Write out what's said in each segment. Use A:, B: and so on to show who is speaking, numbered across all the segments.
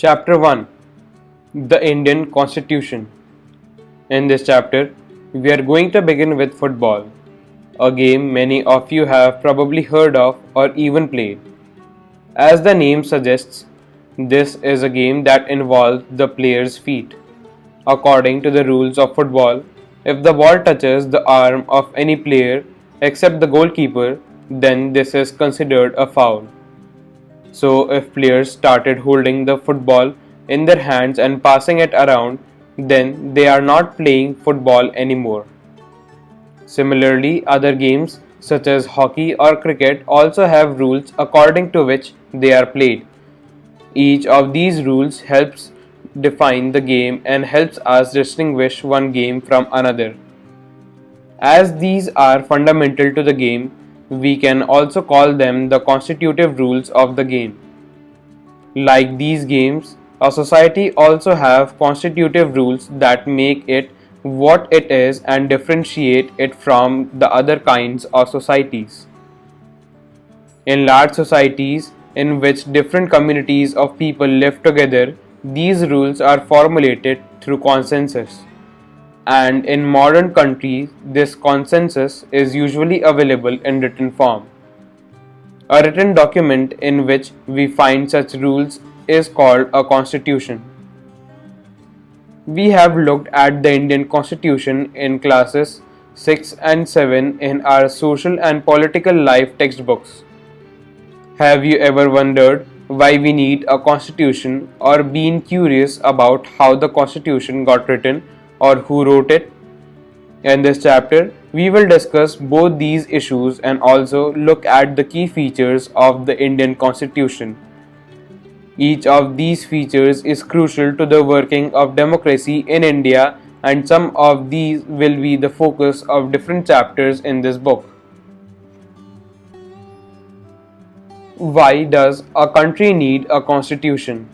A: Chapter 1. The Indian Constitution. In this chapter, we are going to begin with football, a game many of you have probably heard of or even played. As the name suggests, this is a game that involves the player's feet. According to the rules of football, if the ball touches the arm of any player except the goalkeeper, then this is considered a foul. So, if players started holding the football in their hands and passing it around, then they are not playing football anymore. Similarly, other games such as hockey or cricket also have rules according to which they are played. Each of these rules helps define the game and helps us distinguish one game from another. As these are fundamental to the game, we can also call them the constitutive rules of the game. Like these games, a society also have constitutive rules that make it what it is and differentiate it from the other kinds of societies. In large societies in which different communities of people live together, these rules are formulated through consensus. And in modern countries, this consensus is usually available in written form. A written document in which we find such rules is called a constitution. We have looked at the Indian Constitution in classes 6 and 7 in our social and political life textbooks. Have you ever wondered why we need a constitution or been curious about how the constitution got written or who wrote it? In this chapter, we will discuss both these issues and also look at the key features of the Indian Constitution. Each of these features is crucial to the working of democracy in India, and some of these will be the focus of different chapters in this book. Why does a country need a constitution?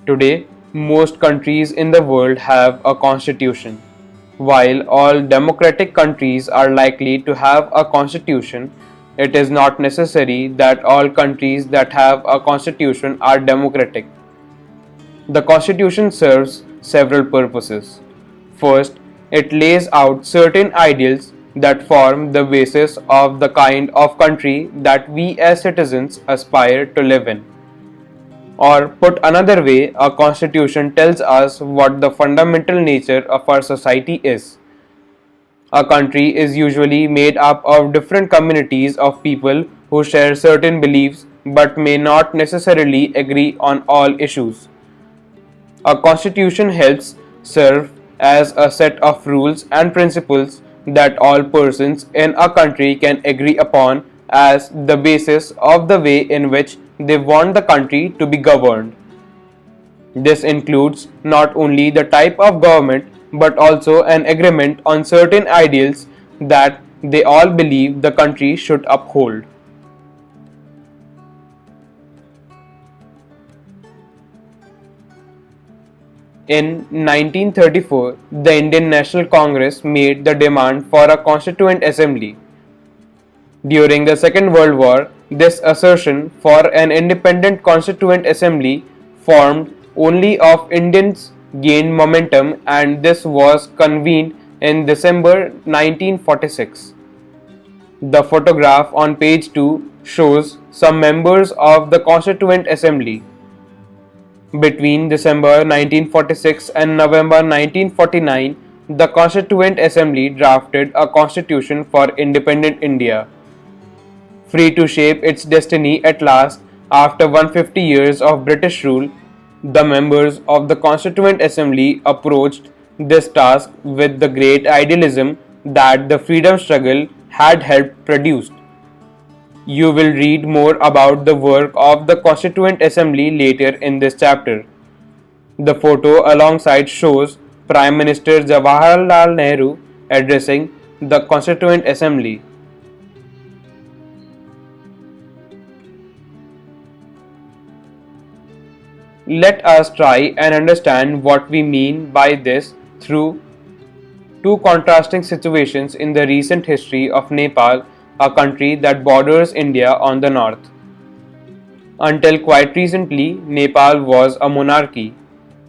A: Today, most countries in the world have a constitution. While all democratic countries are likely to have a constitution, it is not necessary that all countries that have a constitution are democratic. The constitution serves several purposes. First, it lays out certain ideals that form the basis of the kind of country that we as citizens aspire to live in. Or put another way, a constitution tells us what the fundamental nature of our society is. A country is usually made up of different communities of people who share certain beliefs but may not necessarily agree on all issues. A constitution helps serve as a set of rules and principles that all persons in a country can agree upon as the basis of the way in which they want the country to be governed. This includes not only the type of government but also an agreement on certain ideals that they all believe the country should uphold. In 1934, the Indian National Congress made the demand for a Constituent Assembly. During the Second World War, this assertion for an independent Constituent Assembly formed only of Indians gained momentum, and this was convened in December 1946. The photograph on page 2 shows some members of the Constituent Assembly. Between December 1946 and November 1949, the Constituent Assembly drafted a constitution for independent India. Free to shape its destiny at last after 150 years of British rule, the members of the Constituent Assembly approached this task with the great idealism that the freedom struggle had helped produce. You will read more about the work of the Constituent Assembly later in this chapter. The photo alongside shows Prime Minister Jawaharlal Nehru addressing the Constituent Assembly. Let us try and understand what we mean by this through two contrasting situations in the recent history of Nepal, a country that borders India on the north. Until quite recently, Nepal was a monarchy.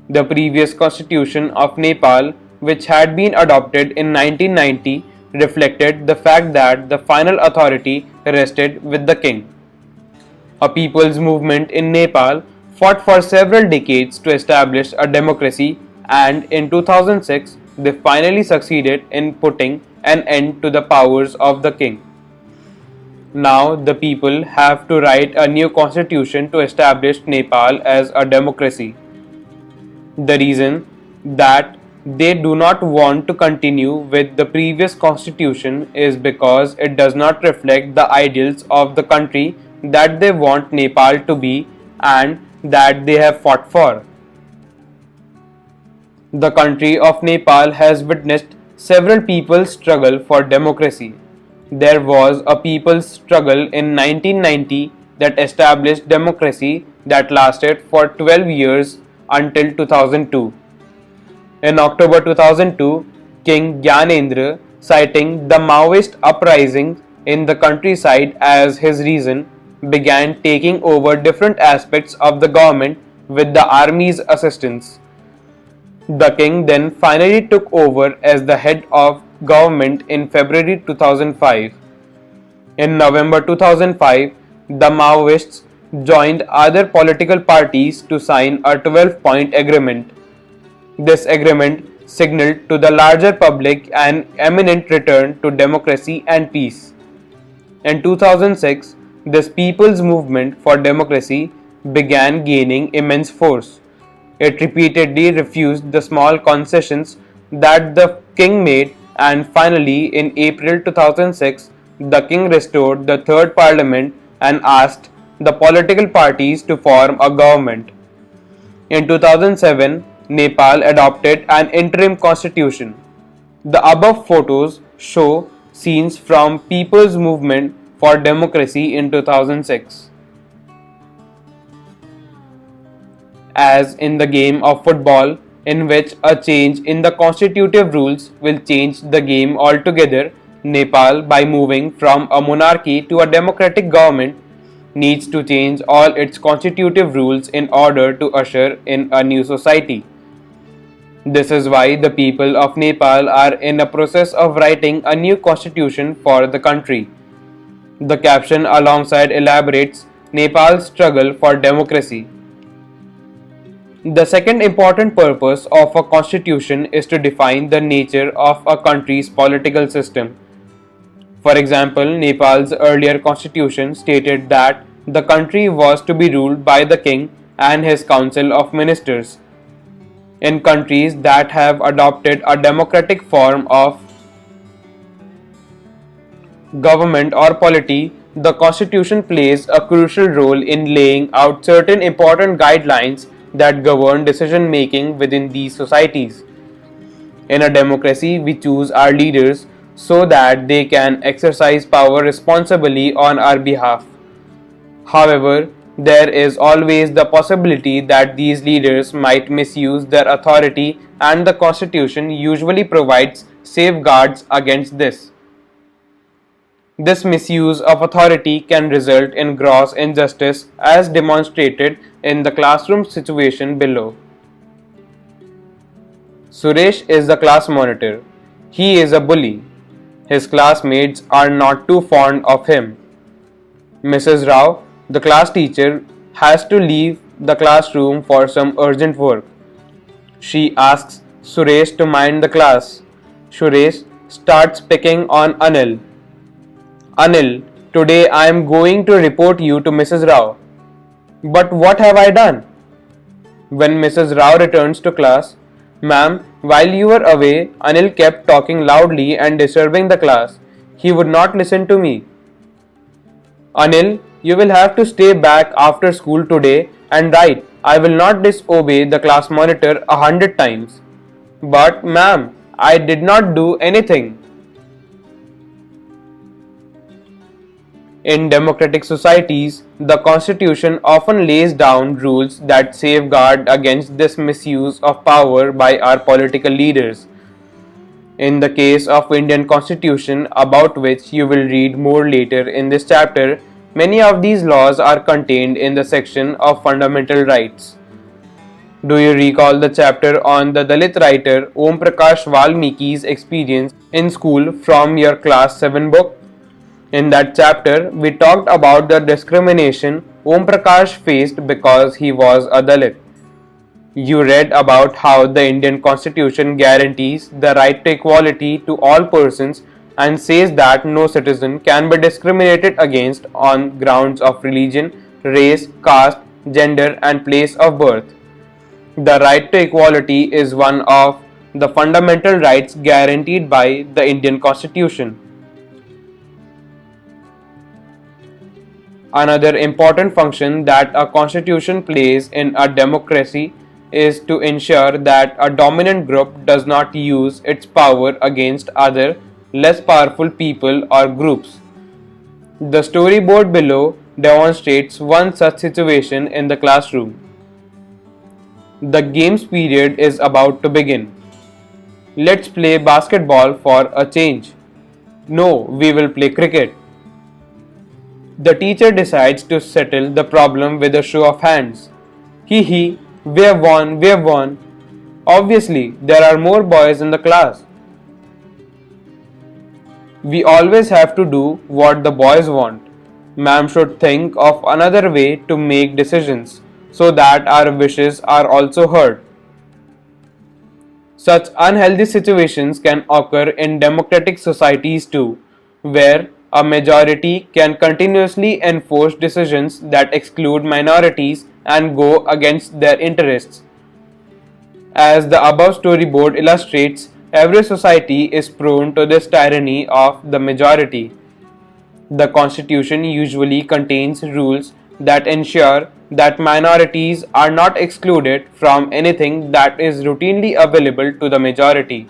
A: The previous constitution of Nepal, which had been adopted in 1990, reflected the fact that the final authority rested with the king. A people's movement in Nepal fought for several decades to establish a democracy, and in 2006 they finally succeeded in putting an end to the powers of the king. Now the people have to write a new constitution to establish Nepal as a democracy. The reason that they do not want to continue with the previous constitution is because it does not reflect the ideals of the country that they want Nepal to be and that they have fought for. The country of Nepal has witnessed several people's struggle for democracy. There was a people's struggle in 1990 that established democracy that lasted for 12 years until 2002. In October 2002, King Gyanendra, citing the Maoist uprising in the countryside as his reason, began taking over different aspects of the government with the army's assistance. The king then finally took over as the head of government in February 2005. In November 2005, the Maoists joined other political parties to sign a 12-point agreement. This agreement signaled to the larger public an imminent return to democracy and peace. In 2006, this people's movement for democracy began gaining immense force. It repeatedly refused the small concessions that the king made, and finally in April 2006, the king restored the third parliament and asked the political parties to form a government. In 2007, Nepal adopted an interim constitution. The above photos show scenes from People's Movement for Democracy in 2006. As in the game of football, in which a change in the constitutive rules will change the game altogether, Nepal, by moving from a monarchy to a democratic government, needs to change all its constitutive rules in order to usher in a new society. This is why the people of Nepal are in a process of writing a new constitution for the country. The caption alongside elaborates Nepal's struggle for democracy. The second important purpose of a constitution is to define the nature of a country's political system. For example, Nepal's earlier constitution stated that the country was to be ruled by the king and his council of ministers. In countries that have adopted a democratic form of government or polity, the constitution plays a crucial role in laying out certain important guidelines that govern decision making within these societies. In a democracy, we choose our leaders so that they can exercise power responsibly on our behalf. However, there is always the possibility that these leaders might misuse their authority, and the Constitution usually provides safeguards against this. This misuse of authority can result in gross injustice, as demonstrated in the classroom situation below. Suresh is the class monitor. He is a bully. His classmates are not too fond of him. Mrs. Rao, the class teacher, has to leave the classroom for some urgent work. She asks Suresh to mind the class. Suresh starts picking on Anil. Anil, today I am going to report you to Mrs. Rao. But what have I done? When Mrs. Rao returns to class, Ma'am, while you were away, Anil kept talking loudly and disturbing the class. He would not listen to me. Anil, you will have to stay back after school today and write. I will not disobey the class monitor 100 times. But, ma'am, I did not do anything. In democratic societies, the Constitution often lays down rules that safeguard against this misuse of power by our political leaders. In the case of Indian Constitution, about which you will read more later in this chapter, Many of these laws are contained in the section of fundamental rights. Do you recall the chapter on the Dalit writer Om Prakash Valmiki's experience in school from your class 7 book? In that chapter, we talked about the discrimination Om Prakash faced because he was a Dalit. You read about how the Indian Constitution guarantees the right to equality to all persons and says that no citizen can be discriminated against on grounds of religion, race, caste, gender, and place of birth. The right to equality is one of the fundamental rights guaranteed by the Indian Constitution. Another important function that a constitution plays in a democracy is to ensure that a dominant group does not use its power against other less powerful people or groups. The storyboard below demonstrates one such situation in the classroom. The games period is about to begin. Let's play basketball for a change. No, we will play cricket. The teacher decides to settle the problem with a show of hands. Hee hee, we have won, we have won. Obviously, there are more boys in the class. We always have to do what the boys want. Ma'am should think of another way to make decisions so that our wishes are also heard. Such unhealthy situations can occur in democratic societies too, where a majority can continuously enforce decisions that exclude minorities and go against their interests. As the above storyboard illustrates, every society is prone to this tyranny of the majority. The Constitution usually contains rules that ensure that minorities are not excluded from anything that is routinely available to the majority.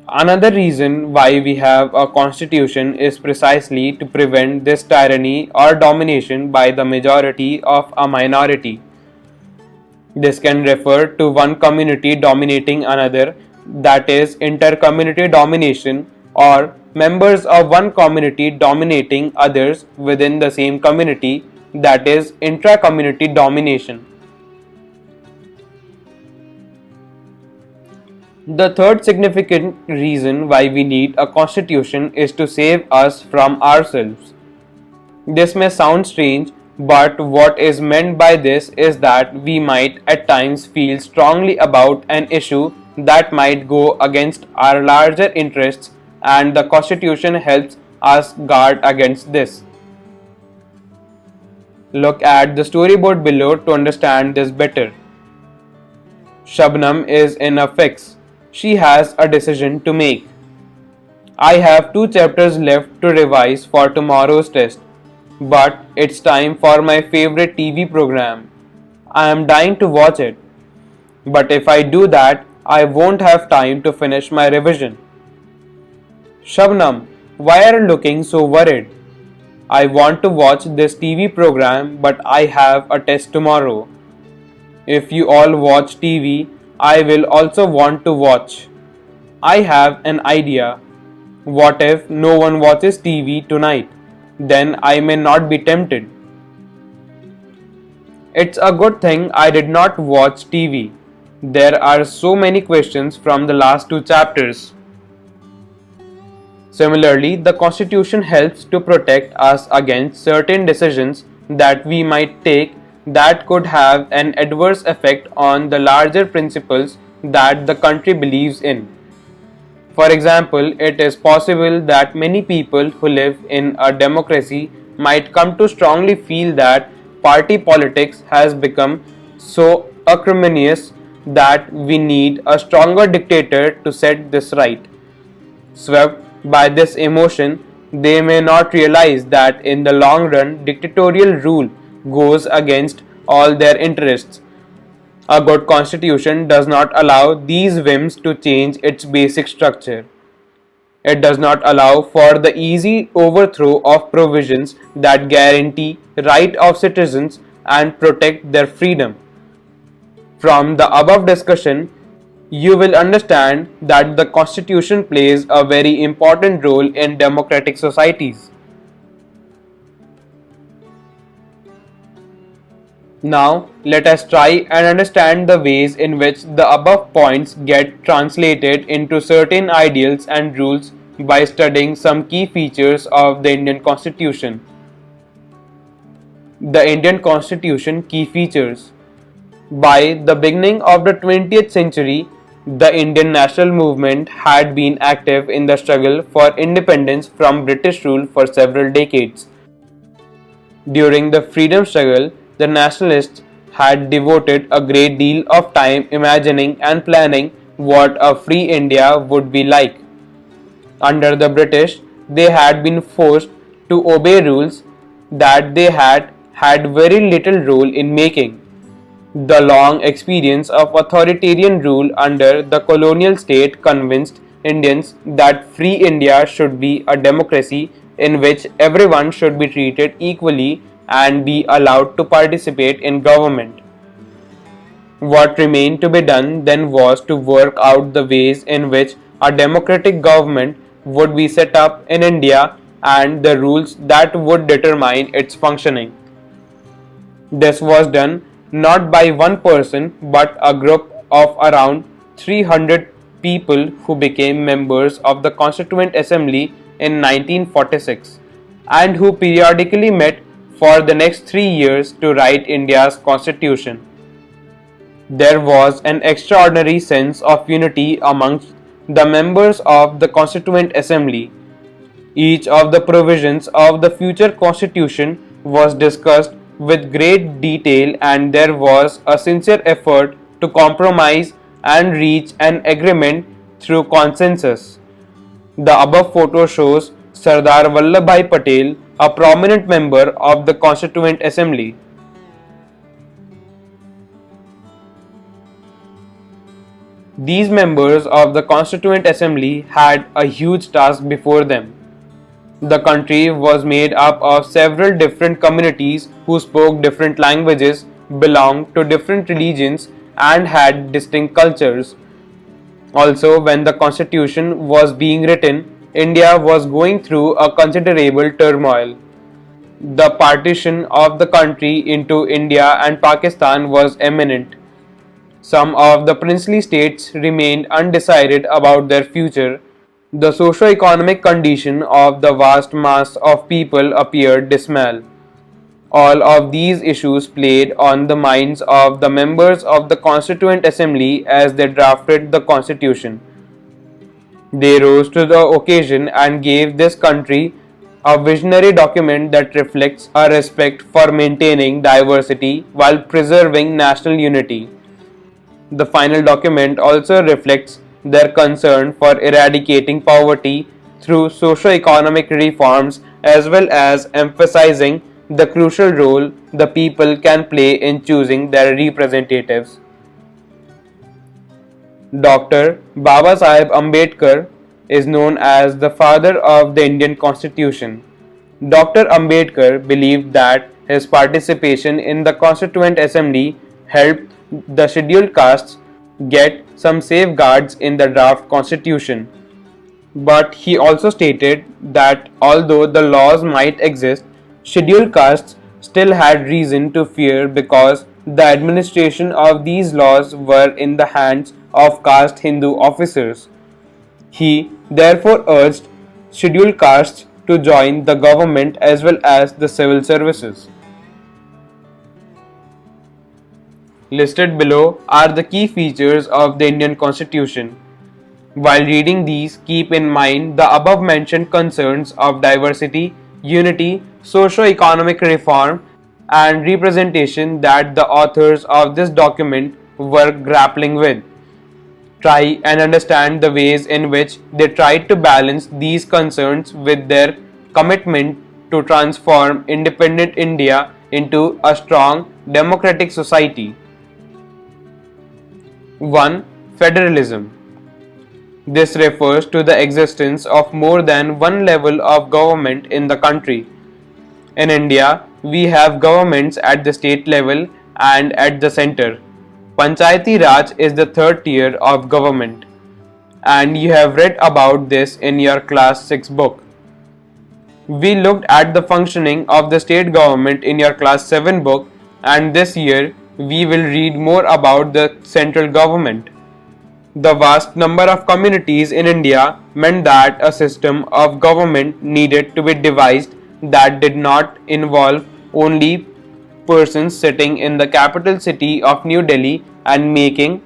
A: Another reason why we have a constitution is precisely to prevent this tyranny or domination by the majority of a minority. This can refer to one community dominating another, that is inter-community domination, or members of one community dominating others within the same community, that is intra-community domination. The third significant reason why we need a constitution is to save us from ourselves. This may sound strange, but what is meant by this is that we might at times feel strongly about an issue that might go against our larger interests, and the constitution helps us guard against this. Look at the storyboard below to understand this better. Shabnam is in a fix. She has a decision to make. I have 2 chapters left to revise for tomorrow's test, but it's time for my favorite TV program. I am dying to watch it. But if I do that, I won't have time to finish my revision. Shabnam, why are you looking so worried? I want to watch this TV program, but I have a test tomorrow. If you all watch TV, I will also want to watch. I have an idea. What if no one watches TV tonight? Then I may not be tempted. It's a good thing I did not watch TV. There are so many questions from the last 2 chapters. Similarly, the Constitution helps to protect us against certain decisions that we might take that could have an adverse effect on the larger principles that the country believes in. For example, it is possible that many people who live in a democracy might come to strongly feel that party politics has become so acrimonious that we need a stronger dictator to set this right. Swept by this emotion, they may not realize that in the long run, dictatorial rule goes against all their interests. A good constitution does not allow these whims to change its basic structure. It does not allow for the easy overthrow of provisions that guarantee right of citizens and protect their freedom. From the above discussion, you will understand that the Constitution plays a very important role in democratic societies. Now, let us try and understand the ways in which the above points get translated into certain ideals and rules by studying some key features of the Indian Constitution. The Indian Constitution key features. By the beginning of the 20th century, the Indian national movement had been active in the struggle for independence from British rule for several decades. During the freedom struggle, the nationalists had devoted a great deal of time imagining and planning what a free India would be like. Under the British, they had been forced to obey rules that they had very little role in making. The long experience of authoritarian rule under the colonial state convinced Indians that free India should be a democracy in which everyone should be treated equally and be allowed to participate in government. What remained to be done then was to work out the ways in which a democratic government would be set up in India and the rules that would determine its functioning. This was done not by one person but a group of around 300 people who became members of the Constituent Assembly in 1946 and who periodically met for the next 3 years to write India's constitution. There was an extraordinary sense of unity amongst the members of the Constituent Assembly. Each of the provisions of the future constitution was discussed with great detail and there was a sincere effort to compromise and reach an agreement through consensus. The above photo shows Sardar Vallabhbhai Patel, a prominent member of the Constituent Assembly. These members of the Constituent Assembly had a huge task before them. The country was made up of several different communities who spoke different languages, belonged to different religions, and had distinct cultures. Also, when the constitution was being written, India was going through a considerable turmoil. The partition of the country into India and Pakistan was imminent. Some of the princely states remained undecided about their future. The socio-economic condition of the vast mass of people appeared dismal. All of these issues played on the minds of the members of the Constituent Assembly as they drafted the Constitution. They rose to the occasion and gave this country a visionary document that reflects a respect for maintaining diversity while preserving national unity. The final document also reflects their concern for eradicating poverty through socio-economic reforms as well as emphasizing the crucial role the people can play in choosing their representatives. Dr. Babasaheb Ambedkar is known as the father of the Indian Constitution. Dr. Ambedkar believed that his participation in the Constituent Assembly helped the scheduled castes get some safeguards in the draft constitution. But he also stated that although the laws might exist, scheduled castes still had reason to fear because the administration of these laws were in the hands of caste Hindu officers. He therefore urged scheduled castes to join the government as well as the civil services. Listed below are the key features of the Indian Constitution. While reading these, keep in mind the above mentioned concerns of diversity, unity, socio-economic reform, and representation that the authors of this document were grappling with. Try and understand the ways in which they tried to balance these concerns with their commitment to transform independent India into a strong democratic society. 1. Federalism. This refers to the existence of more than one level of government in the country. In India, we have governments at the state level and at the center. Panchayati Raj is the third tier of government, and you have read about this in your class 6 book. We looked at the functioning of the state government in your class 7 book, and this year we will read more about the central government. The vast number of communities in India meant that a system of government needed to be devised that did not involve only persons sitting in the capital city of New Delhi and making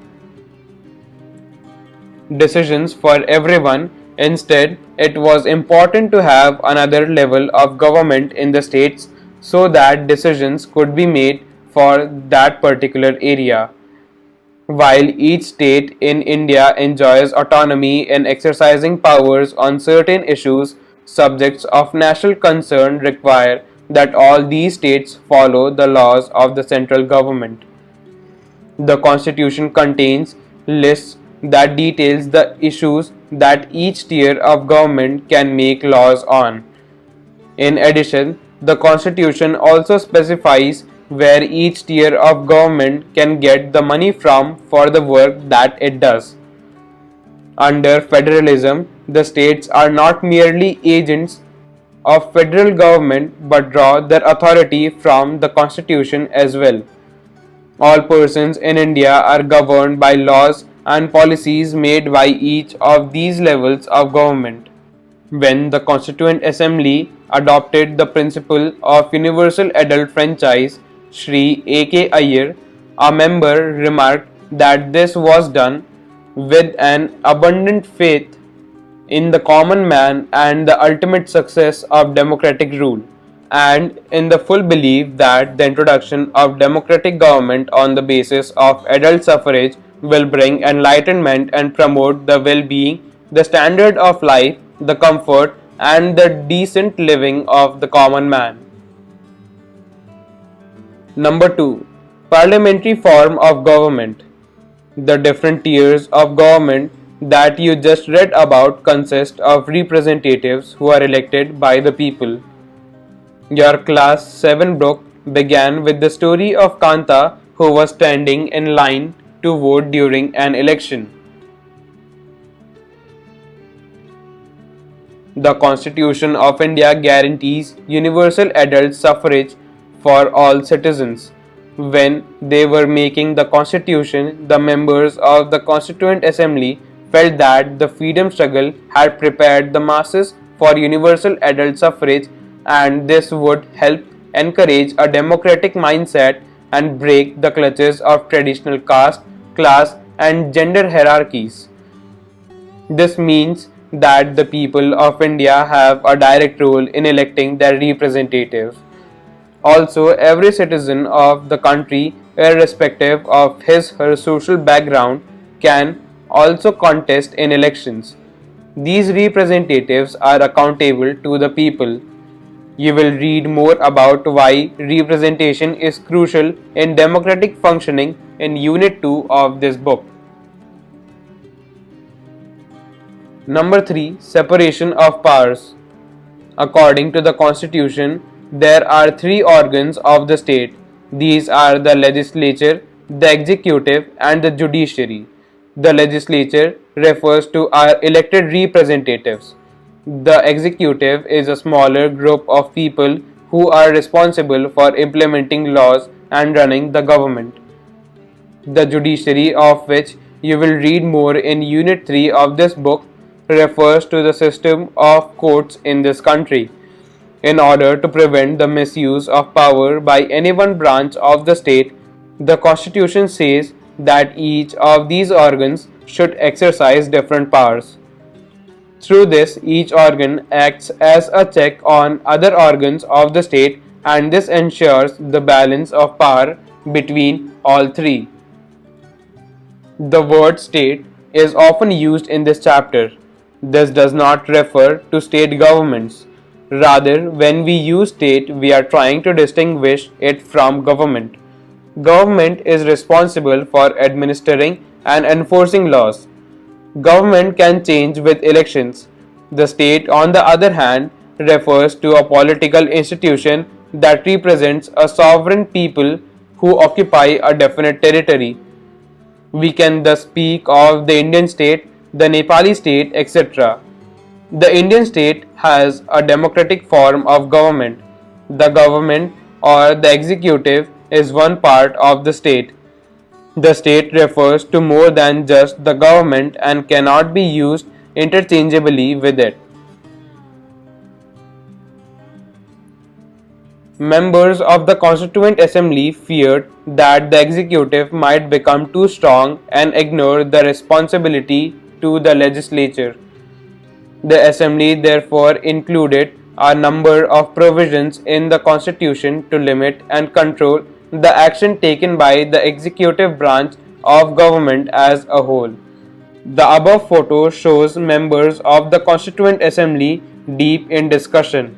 A: decisions for everyone. Instead, it was important to have another level of government in the states so that decisions could be made for that particular area. While each state in India enjoys autonomy in exercising powers on certain issues, subjects of national concern require that all these states follow the laws of the central government. The Constitution contains lists that details the issues that each tier of government can make laws on. In addition, the Constitution also specifies where each tier of government can get the money from for the work that it does. Under federalism, the states are not merely agents of federal government but draw their authority from the Constitution as well. All persons in India are governed by laws and policies made by each of these levels of government. When the Constituent Assembly adopted the principle of universal adult franchise, Shri A.K. Iyer, a member, remarked that this was done with an abundant faith in the common man and the ultimate success of democratic rule, and in the full belief that the introduction of democratic government on the basis of adult suffrage will bring enlightenment and promote the well-being, the standard of life, the comfort, and the decent living of the common man. Number 2. Parliamentary form of government. The different tiers of government that you just read about consist of representatives who are elected by the people. Your class 7 book began with the story of Kanta, who was standing in line to vote during an election. The Constitution of India guarantees universal adult suffrage for all citizens. When they were making the Constitution, the members of the Constituent Assembly felt that the freedom struggle had prepared the masses for universal adult suffrage, and this would help encourage a democratic mindset and break the clutches of traditional caste, class, and gender hierarchies. This means that the people of India have a direct role in electing their representatives. Also, every citizen of the country, irrespective of his/her social background, can also contest in elections. These representatives are accountable to the people. You will read more about why representation is crucial in democratic functioning in Unit 2 of this book. Number 3. Separation of powers. According to the Constitution, there are three organs of the state. These are the legislature, the executive, and the judiciary. The legislature refers to our elected representatives. The executive is a smaller group of people who are responsible for implementing laws and running the government. The judiciary, of which you will read more in Unit 3 of this book, refers to the system of courts in this country. In order to prevent the misuse of power by any one branch of the state, the Constitution says that each of these organs should exercise different powers. Through this, each organ acts as a check on other organs of the state, and this ensures the balance of power between all three. The word state is often used in this chapter. This does not refer to state governments. Rather, when we use state, we are trying to distinguish it from government. Government is responsible for administering and enforcing laws. Government can change with elections. The state, on the other hand, refers to a political institution that represents a sovereign people who occupy a definite territory. We can thus speak of the Indian state, the Nepali state, etc. The Indian state has a democratic form of government. The government or the executive is one part of the state. The state refers to more than just the government and cannot be used interchangeably with it. Members of the Constituent Assembly feared that the executive might become too strong and ignore the responsibility to the legislature. The Assembly therefore included a number of provisions in the Constitution to limit and control the action taken by the executive branch of government as a whole. The above photo shows members of the Constituent Assembly deep in discussion.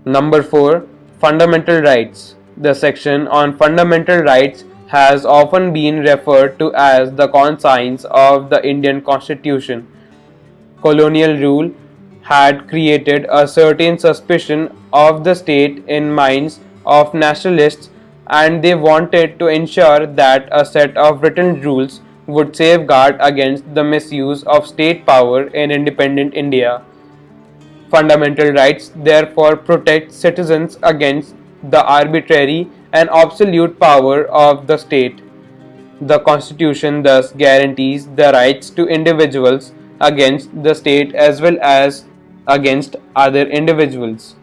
A: Number 4. Fundamental Rights. The section on fundamental rights has often been referred to as the conscience of the Indian Constitution. Colonial rule had created a certain suspicion of the state in minds of nationalists, and they wanted to ensure that a set of written rules would safeguard against the misuse of state power in independent India. Fundamental rights therefore protect citizens against the arbitrary and absolute power of the state. The Constitution thus guarantees the rights to individuals against the state as well as against other individuals.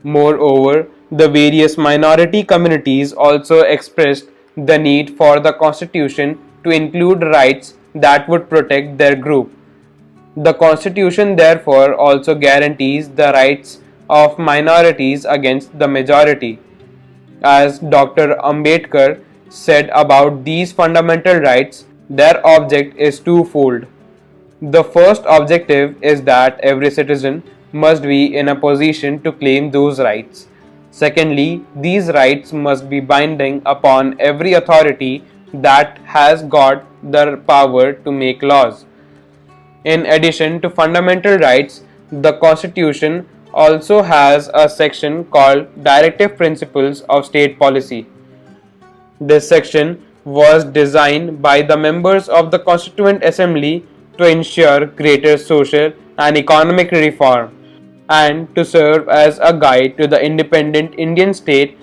A: Moreover, the various minority communities also expressed the need for the Constitution to include rights that would protect their group. The Constitution therefore also guarantees the rights of minorities against the majority. As Dr. Ambedkar said about these fundamental rights, their object is twofold. The first objective is that every citizen must be in a position to claim those rights. Secondly, these rights must be binding upon every authority that has got the power to make laws. In addition to fundamental rights, the Constitution also has a section called Directive Principles of State Policy. This section was designed by the members of the Constituent Assembly to ensure greater social and economic reform and to serve as a guide to the independent Indian state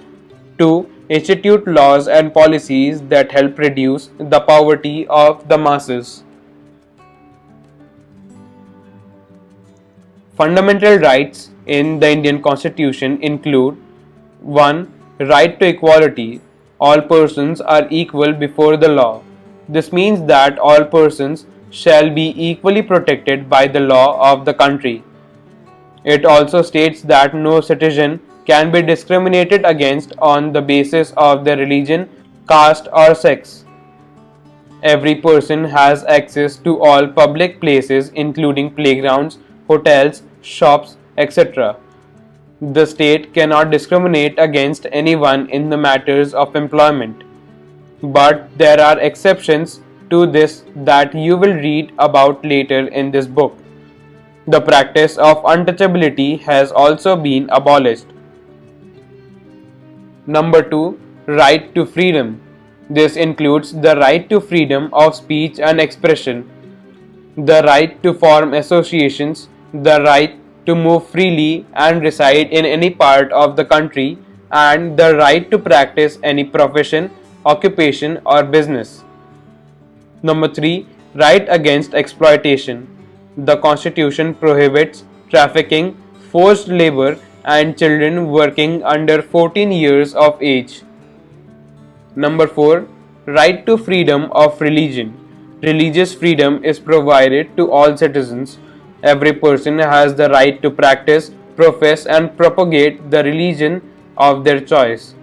A: to institute laws and policies that help reduce the poverty of the masses. Fundamental rights in the Indian Constitution include 1. Right to equality. All persons are equal before the law. This means that all persons shall be equally protected by the law of the country. It also states that no citizen can be discriminated against on the basis of their religion, caste, or sex. Every person has access to all public places, including playgrounds, hotels, shops, etc. The state cannot discriminate against anyone in the matters of employment. But there are exceptions to this that you will read about later in this book. The practice of untouchability has also been abolished. Number 2. Right to freedom. This includes the right to freedom of speech and expression, the right to form associations, the right to move freely and reside in any part of the country, and the right to practice any profession, occupation, or business. Number 3. Right against exploitation. The Constitution prohibits trafficking, forced labor, and children working under 14 years of age. Number 4. Right to freedom of religion. Religious freedom is provided to all citizens. Every person has the right to practice, profess, and propagate the religion of their choice.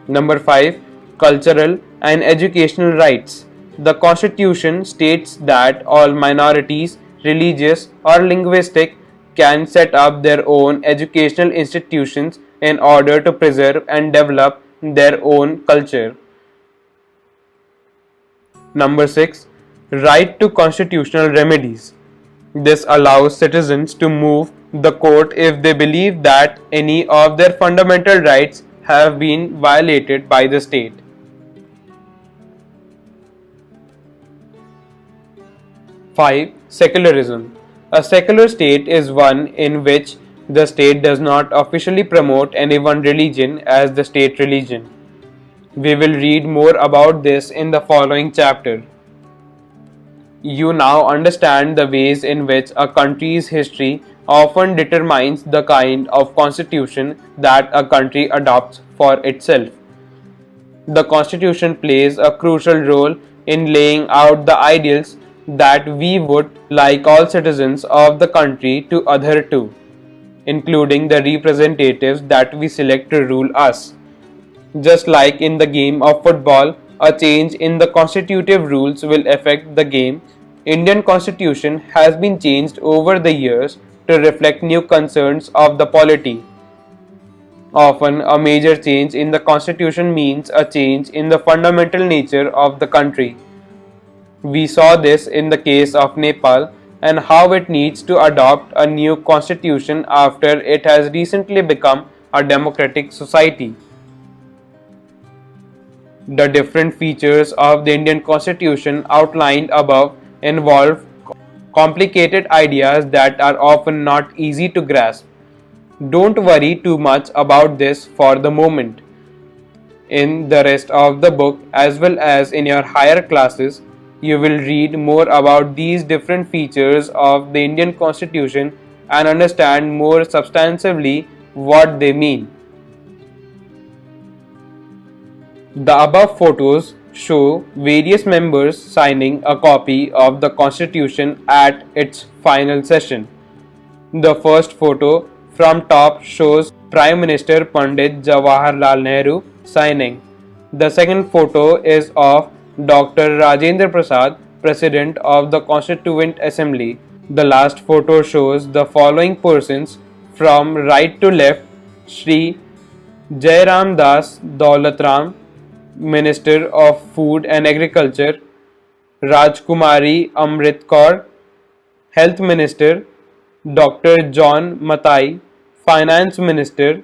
A: Number 5. Cultural and educational rights. The Constitution states that all minorities, religious or linguistic, can set up their own educational institutions in order to preserve and develop their own culture. Number 6. Right to constitutional remedies. This allows citizens to move the court if they believe that any of their fundamental rights have been violated by the state. 5. Secularism. A secular state is one in which The state does not officially promote any one religion as the state religion. We will read more about this in the following chapter. You now understand the ways in which a country's history often determines the kind of constitution that a country adopts for itself. The constitution plays a crucial role in laying out the ideals that we would like all citizens of the country to adhere to, including the representatives that we select to rule us. Just like in the game of football, a change in the constitutive rules will affect the game. Indian constitution has been changed over the years to reflect new concerns of the polity. Often, a major change in the constitution means a change in the fundamental nature of the country. We saw this in the case of Nepal and how it needs to adopt a new constitution after it has recently become a democratic society. The different features of the Indian constitution outlined above involve complicated ideas that are often not easy to grasp. Don't worry too much about this for the moment. In the rest of the book, as well as in your higher classes, you will read more about these different features of the Indian Constitution and understand more substantively what they mean. The above photos show various members signing a copy of the Constitution at its final session. The first photo from top shows Prime Minister Pandit Jawaharlal Nehru signing. The second photo is of Dr. Rajendra Prasad, President of the Constituent Assembly. The last photo shows the following persons from right to left: Shri Jairam Das Daulatram, Minister of Food and Agriculture; Rajkumari Amrit Kaur, Health Minister; Dr. John Matai, Finance Minister;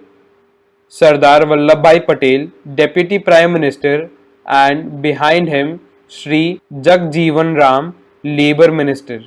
A: Sardar Vallabhbhai Patel, Deputy Prime Minister, and behind him Shri Jagjeevan Ram, Labour Minister.